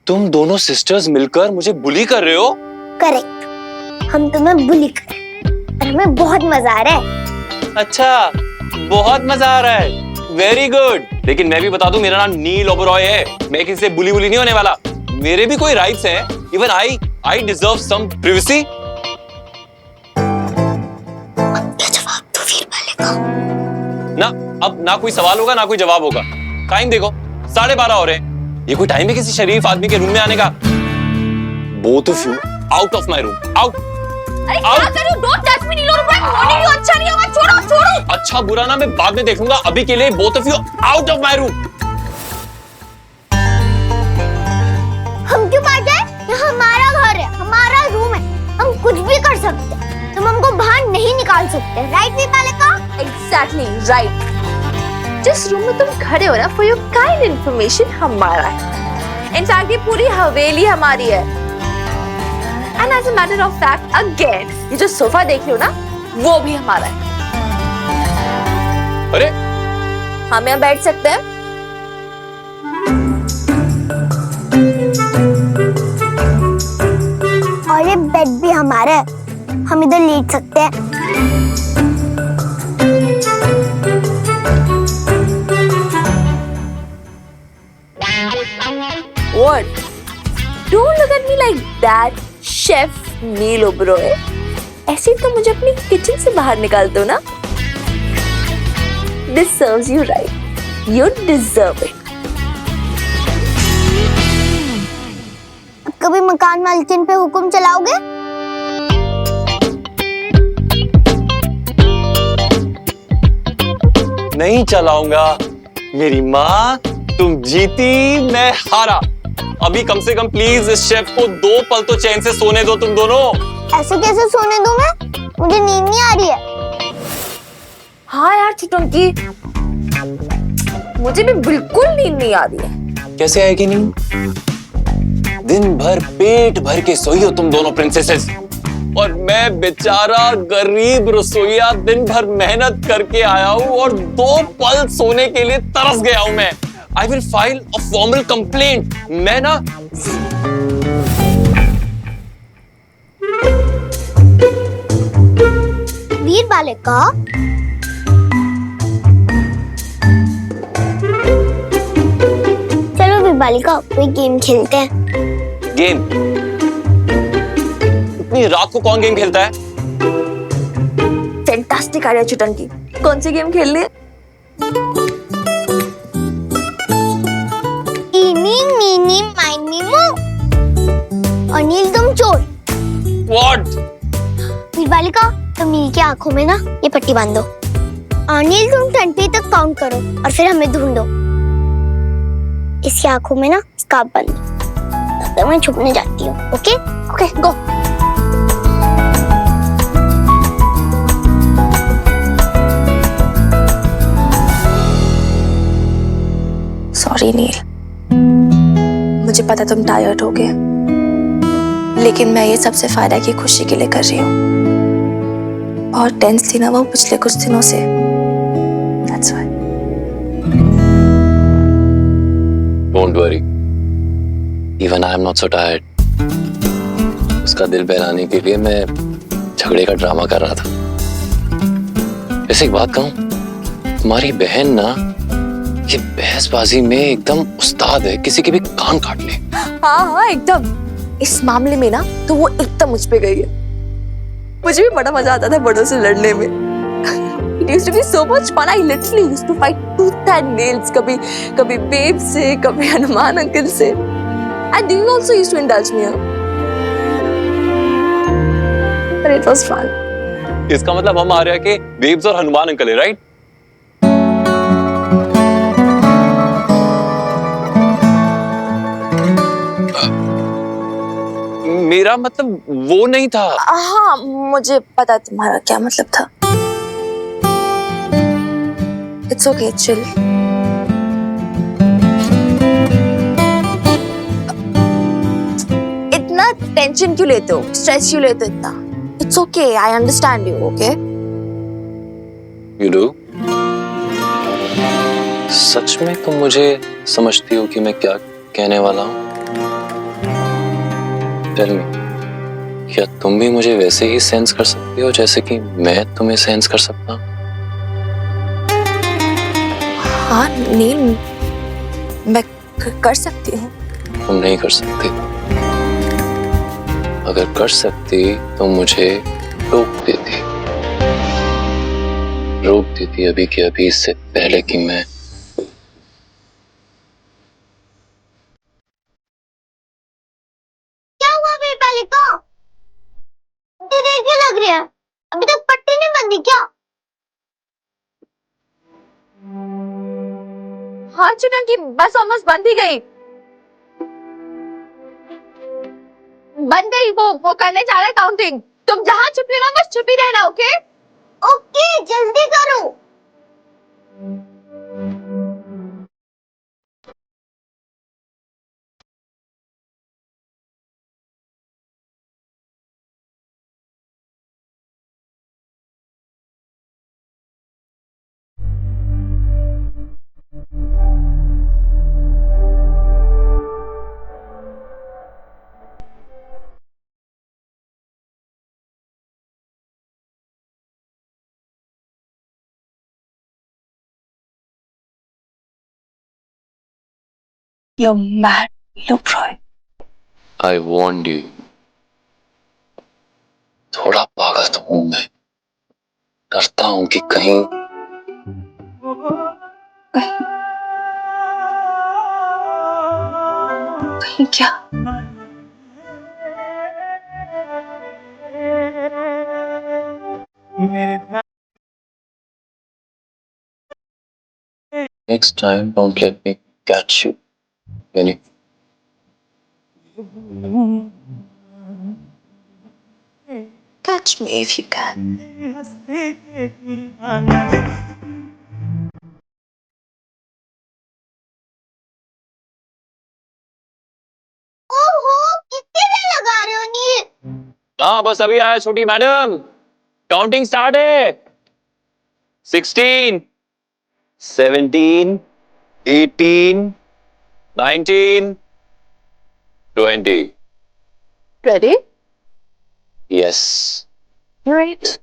तुम दोनों सिस्टर्स मिलकर मुझे बुली कर रहे हो? करेक्ट, हम तुम्हें बुली कर रहे हैं और हमें बहुत मजा आ रहा है। अच्छा, बहुत मजा आ रहा है, वेरी गुड। लेकिन मैं भी बता दूं, मेरा नाम नील ओबरॉय है। मैं किसी से बुली नहीं होने वाला। मेरे भी कोई राइट्स हैं। Even I deserve some privacy. क्या जवाब दो वीर वाले का? ना, अब ना कोई सवाल होगा ना कोई जवाब होगा। टाइम देखो, 12:30 हो रहे हैं। ये कोई टाइम है किसी शरीफ आदमी के रूम में आने का? Both of you out of my room, out. अरे क्या कर रहे हो? Don't touch me Neel Oberoi. Morning view अच्छा नहीं है, छोड़ो छोड़ो। अच्छा बुरा ना मैं बाद में देख लूंगा, अभी के लिए both of you out of my room. हम क्यों बाहर जाए? ये हमारा घर है, हमारा रूम है, हम कुछ भी कर सकते हैं। तुम हमको बाहर नहीं निकाल सकते, राइट वीर वाले का? Exactly right. जिस रूम में तुम खड़े हो ना, फॉर योर काइंड इंफॉर्मेशन, हमारा है। इनफैक्ट ये पूरी हवेली हमारी है। And as a matter of fact, again ये जो सोफा देख रहे हो ना, वो भी हमारा है। अरे हम यहाँ बैठ सकते हैं। और ये बेड भी हमारा है, हम इधर लेट सकते हैं। What? Don't look at me like that, Chef Neil Oberoi. ऐसे तो मुझे अपनी किचन से बाहर निकाल दो ना। This serves you right. You deserve it. अब कभी मकान मालकिन पे हुक्म चलाओगे? नहीं चलाऊंगा। मेरी माँ, तुम जीती, मैं हारा। अभी कम से कम प्लीज इस शेफ को 2 पल तो चैन से सोने दो तुम दोनों। ऐसे कैसे सोने दूं मैं? मुझे नींद नहीं आ रही है। हाँ यार चुटंकी, मुझे भी बिल्कुल नींद नहीं आ रही है। कैसे आएगी नींद? दिन भर पेट भर के सोई हो तुम दोनों प्रिंसेसेस, और मैं बेचारा गरीब रसोइया दिन भर मेहनत करके आया हूं और 2 पल सोने के लिए तरस गया हूं मैं। I will file a formal complaint. मैं ना वीर वाले का चलो वीर वाले का कोई गेम खेलते हैं। गेम? इतनी रात को कौन गेम खेलता है? Fantastic idea Chutanki. कौन सी गेम खेलनी है? इनी मीनी माइनी मो। अनिल तुम चोर। What? वीर वाले का तुम नील की आंखों में ना ये पट्टी बांधो। अनिल तुम 20 तक काउंट करो और फिर हमें ढूंढो। इसकी आंखों में ना स्कार्फ बांधो। तब तक मैं छुपने जाती हूँ। Okay okay go. सॉरी नील, मुझे पता तुम टायर्ड हो गए, लेकिन मैं ये सबसे फायदा की खुशी के लिए कर रही हूँ। बहुत टेंस थी ना वो पिछले कुछ दिनों से। That's why. Don't worry. Even I am not so tired. उसका दिल बहलाने के लिए मैं झगड़े का ड्रामा कर रहा था। वैसे एक बात कहूं, तुम्हारी बहन ना ये बहसबाजी में एकदम उस्ताद है, किसी के भी कान काट ले। हाँ हाँ एकदम। इस मामले में ना तो वो एकदम मुझ पे गई है। मुझे भी बड़ा मजा आता था बड़ों से लड़ने में। It used to be so much fun. I literally used to fight tooth and nails. कभी बेब से, कभी हनुमान अंकल से। And you also used to indulge me. But it was fun. इसका मतलब हम आ रहे हैं कि बेब्स और हनुमान अंकल है, राइट? मेरा मतलब वो नहीं था। हाँ मुझे पता तुम्हारा क्या मतलब था। It's okay, chill. इतना टेंशन क्यों लेते हो? स्ट्रेस क्यों लेते हो इतना? It's okay, I understand you, okay? You do? सच में तुम मुझे समझती हो कि मैं क्या कहने वाला हूँ? टेल मी, क्या तुम भी मुझे वैसे ही सेंस कर सकती हो जैसे कि मैं तुम्हें सेंस कर सकता हूँ? हाँ नील, मैं कर सकती हूँ। तुम नहीं कर सकती। अगर कर सकती तो मुझे रोक देती अभी के अभी, इससे पहले कि मैं क्या हुआ वीरपालिका? देर क्यों लग रही है? अभी तक पट्टी नहीं बंधी क्या? हाँ चुना की बस ऑलमोस्ट बंद ही गई। बन गई, वो करने जा रहा है काउंटिंग। तुम जहाँ चुप रहना बस चुप ही रहना, ओके? ओके, जल्दी करो। You're mad, look Roy. I want you. थोड़ा पागल तो हूं मैं, डरता हूं कि कहीं कहीं क्या? Next time don't let me catch you, यानी Catch me if you can. ओहो, कितनी देर लगा रहे हो नील? हाँ बस अभी आया छोटी मैडम, काउंटिंग स्टार्ट है। 16, 17, 18, 19, 20. Ready? Yes. Right.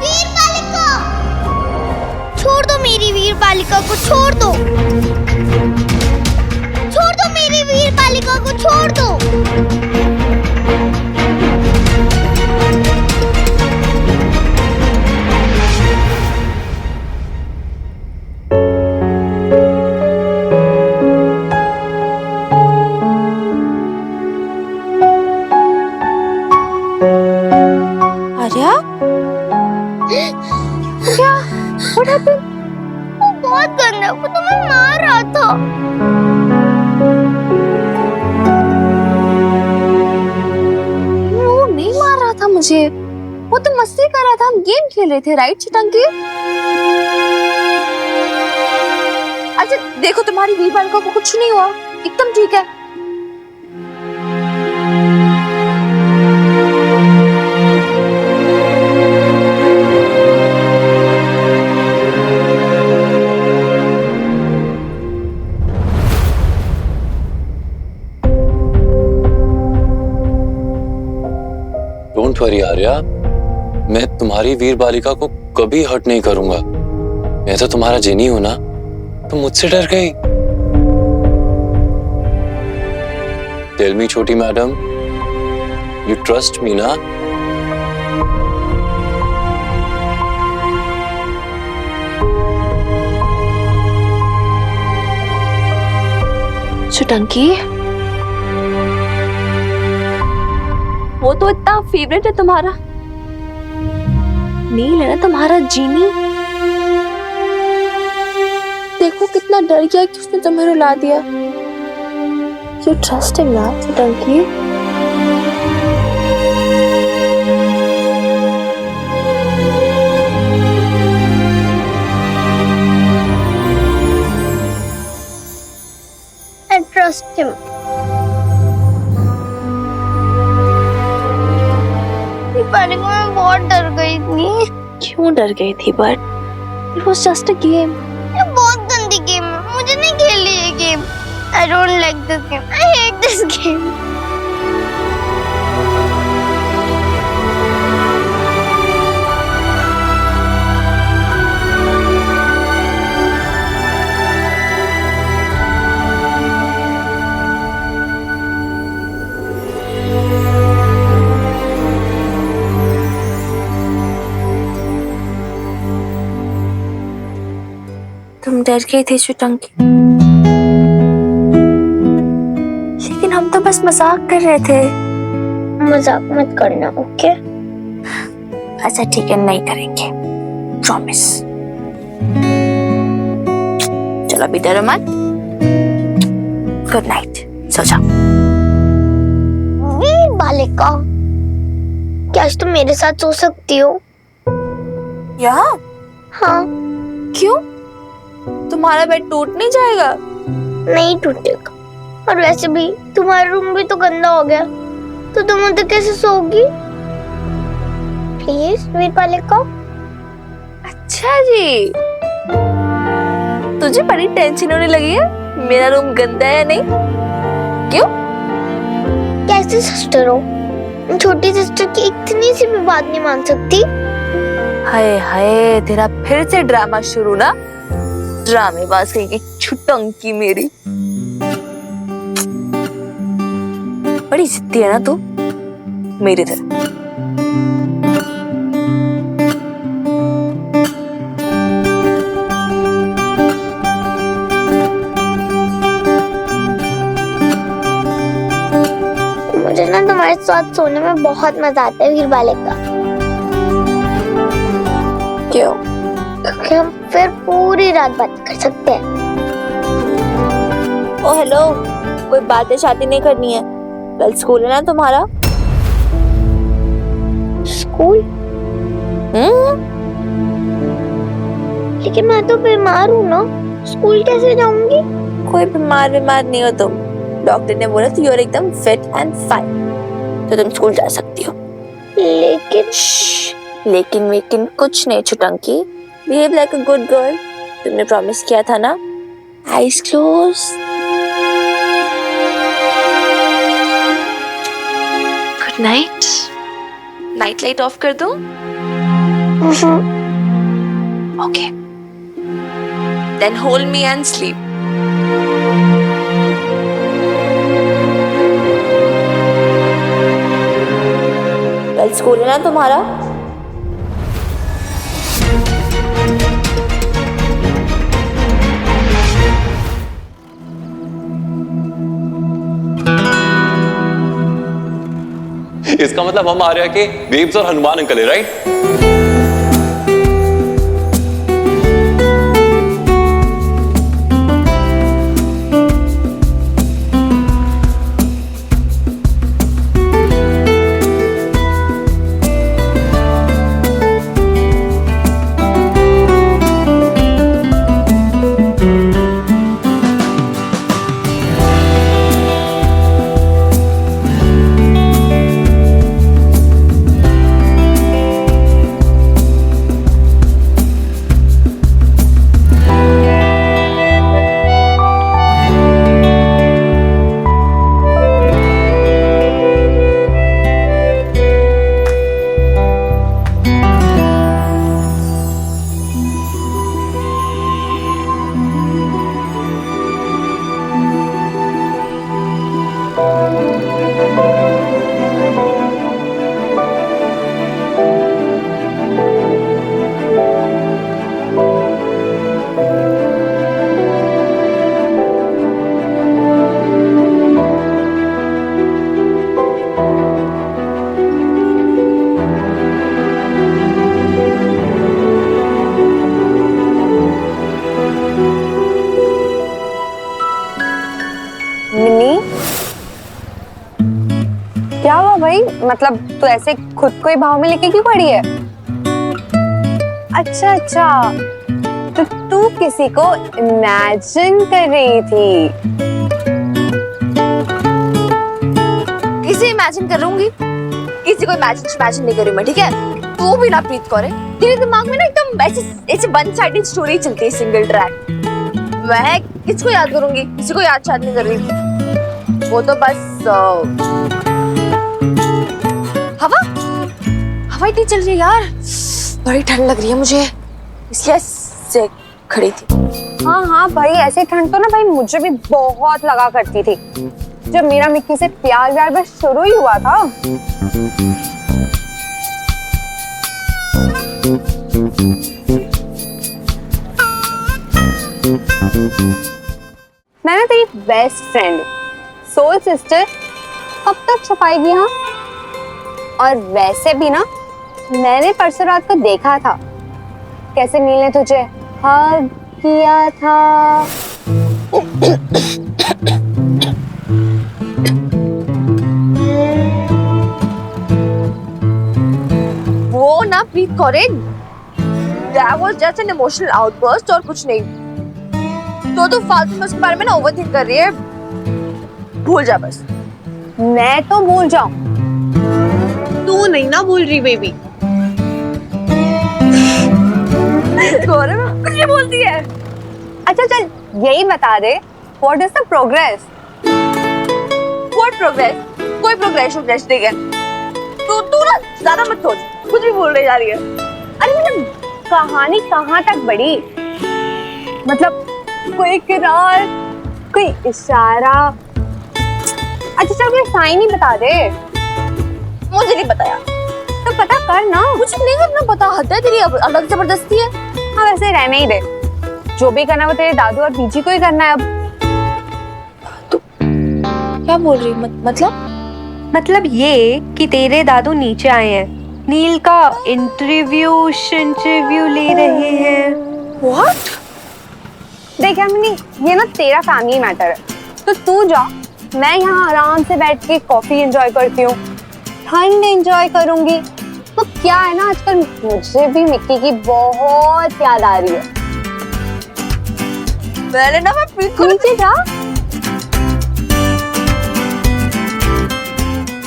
वीरपालिका, छोड़ दो मेरी वीरपालिका को, छोड़ दो। छोड़ दो मेरी वीरपालिका को, छोड़ दो। Arya? क्या? What happened? वो बहुत गंदा है, वो तुम्हें मार रहा था। वो नहीं मार रहा था मुझे, वो तो मस्ती कर रहा था, हम गेम खेल रहे थे, राइट चिटंकी? अच्छा देखो, तुम्हारी वीर बालिका को कुछ नहीं हुआ, एकदम ठीक है। डोंट वरी आर्या, मैं तुम्हारी वीर बालिका को कभी हर्ट नहीं करूंगा। मैं तो तुम्हारा जिनी हूं ना, तुम मुझसे डर गई। टेल मी छोटी मैडम, यू ट्रस्ट मी ना? चिटंकी, वो तो इतना फेवरेट है तुम्हारा, नील है ना तुम्हारा जीनी। देखो कितना डर गया कि उसने तुम्हें रुला दिया। यू ट्रस्ट हिम ना चिटंकी? I trust him. बालिका, मैं बहुत डर गई थी। क्यों डर गई थी? But it was just a game. ये बहुत गंदी गेम है, मुझे नहीं खेलनी ये game. I don't like this game. I hate this game. तुम डर गई थी चिटंकी, लेकिन हम तो बस मजाक कर रहे थे। मजाक मत करना, ओके? अच्छा ठीक है, नहीं करेंगे, प्रॉमिस। चलो अभी डरो मत। गुड नाइट, सो जाओ। वीर बालिका, क्या आज तुम मेरे साथ सो सकती हो? यहाँ? हाँ। क्यों? तुम्हारा बेड टूट नहीं जाएगा? नहीं टूटेगा, और वैसे भी तुम्हारा रूम भी तो गंदा हो गया, तो तुम उधर कैसे सोओगी? प्लीज वीर बालिका। अच्छा जी, तुझे बड़ी टेंशन होने लगी है मेरा रूम गंदा है या नहीं? क्यों? कैसी सिस्टर हो, छोटी सिस्टर की इतनी सी भी बात नहीं मान सकती? हाय हाय, तेरा फिर से ड्रामा शुरू ना? ड्रामेबाज कहीं की छुटंकी मेरी। बड़ी जिद्दी है ना तू, मेरी तरह। मुझे ना तुम्हारे साथ सोने में बहुत मजा आता है वीर बालिका। क्यों? क्योंकि हम फिर पूरी रात बात कर सकते हैं। ओ हेलो, कोई बातें शादी नहीं करनी है, कल स्कूल है ना तुम्हारा? स्कूल? लेकिन मैं तो बीमार हूँ ना, स्कूल कैसे जाऊंगी? कोई बीमार नहीं हो तुम, डॉक्टर ने बोला तो यू आर एकदम फिट एंड फाइन, तो तुम स्कूल जा सकती हो। लेकिन कुछ नहीं Chhutanki, behave like a good girl. तुमने प्रॉमिस किया था ना? Eyes close. Good night. Night light off कर दूं? Okay, then hold me and sleep. कल स्कूल है ना तुम्हारा? इसका मतलब हम आर्या के बेब्स और हनुमान अंकल है, राइट? भाई, मतलब तू ऐसे खुद को ही भाव में लेके क्यों खड़ी है? अच्छा अच्छा, तो तू किसी को इमेजिन कर रही थी? किसे इमेजिन करूंगी? किसी को इमेजिन नहीं करूँ मैं, ठीक है? तू भी ना प्रीत कौर है, तेरे दिमाग में ना एकदम ऐसे वन साइडेड स्टोरी चलती है, सिंगल ट्रैक। मैं किसको याद करूंगी? किसी को याद नहीं कर रही। वो तो बस हवा इतनी चल रही है यार, बड़ी ठंड लग रही है मुझे, इसलिए ऐसे खड़ी थी। हाँ भाई, ऐसे ठंड तो ना भाई मुझे भी बहुत लगा करती थी जब मेरा मिक्की से प्यार बस शुरू ही हुआ था। मैं ना तेरी बेस्ट फ्रेंड, सोल सिस्टर, कब तक छुपाएगी? हाँ, और वैसे भी ना मैंने परसों रात को देखा था कैसे नील ने तुझे हग किया था। वो ना प्रीत Kaur, that was just an emotional outburst और कुछ नहीं। तो फालतू में उसके बारे में ना ओवरथिंक कर रही है, भूल जा बस। मैं तो भूल जाऊं, तू नहीं ना भूल रही बेबी। कुछ भी बोलती है। अच्छा चल यही बता दे, what is the progress? What progress? कोई प्रोग्रेस नहीं है। तू ना ज्यादा मत सोच, कुछ भी बोल रही जा रही है। अरे मतलब कहानी कहाँ तक बढ़ी? मतलब कोई किरार, कोई इशारा। अच्छा चल कोई साइन ही बता दे। मुझे नहीं पता यार, तो पता कर ना। कुछ नहीं करना पता, हद है तेरी, अलग जबरदस्ती है। हाँ वैसे रहने ही दे, जो भी करना वो तेरे दादू और बीजी को ही करना है अब। तो क्या बोल रही? मतलब ये कि तेरे दादू नीचे आए हैं, नील का इंटरव्यू ले रहे हैं। व्हाट? देख यामिनी, ये ना तेरा फैमिली मैटर है, तो तू जा, मैं यहाँ आराम से बैठ के कॉफी एंजॉय करती हूँ, ठंड एंजॉय करूंगी। तो क्या है ना, आजकल मुझे भी मिक्की की बहुत याद आ रही है। मैंने ना नीचे जा,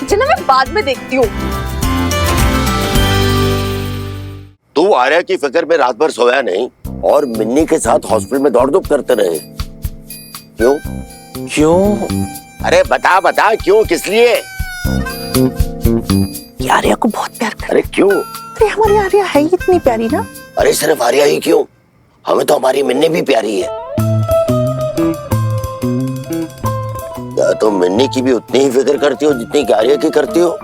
चलो मैं बाद में देखती हूँ। तू आर्या की फिक्र में रात भर सोया नहीं और मिन्नी के साथ हॉस्पिटल में दौड़ धूप करते रहे। क्यों? अरे बता क्यों, किस लिए? आर्या को बहुत प्यार कर। अरे क्यों? अरे हमारी आर्या है ही इतनी प्यारी ना। अरे सिर्फ आर्या ही क्यों, हमें तो हमारी मिन्नी भी प्यारी है। क्या तुम मिन्नी की भी उतनी ही फिक्र करती हो जितनी कि आर्या की करती हो?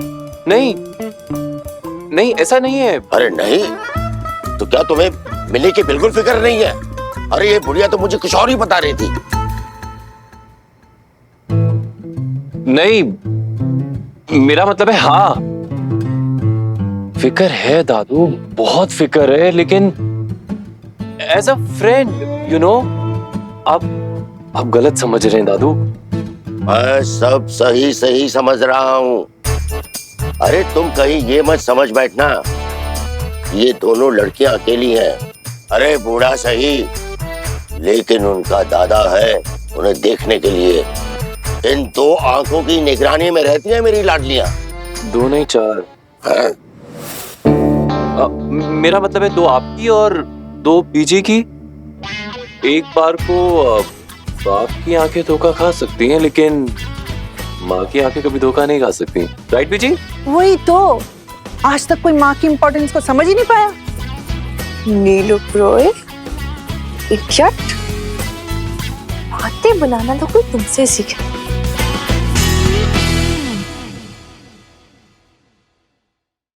नहीं ऐसा नहीं है। अरे नहीं तो क्या तुम्हें मिन्नी की बिल्कुल फिक्र नहीं है? अरे ये बुढ़िया तो मुझे कुछ और ही बता रही थी। नहीं, मेरा मतलब है हाँ, फिक्र है दादू, बहुत फिक्र है, लेकिन as a friend you know. आप गलत समझ रहे हैं दादू। मैं सब सही समझ रहा हूँ। अरे तुम कहीं ये मत समझ बैठना ये दोनों लड़कियां अकेली हैं। अरे बूढ़ा सही, लेकिन उनका दादा है उन्हें देखने के लिए। इन दो आंखों की निगरानी में रहती हैं मेरी लाडलियां। दो नहीं चार। हाँ? मेरा मतलब है दो आपकी और दो बीजी की। एक बार को बाप की आंखें धोखा खा सकती हैं, लेकिन माँ की आंखें कभी धोखा नहीं खा सकती। राइट बीजी? वही तो, आज तक कोई माँ की इम्पोर्टेंस को समझ ही नहीं पाया। नीलू ब्रोए, इडियट। बातें बनाना तो कोई तुमसे सीखे।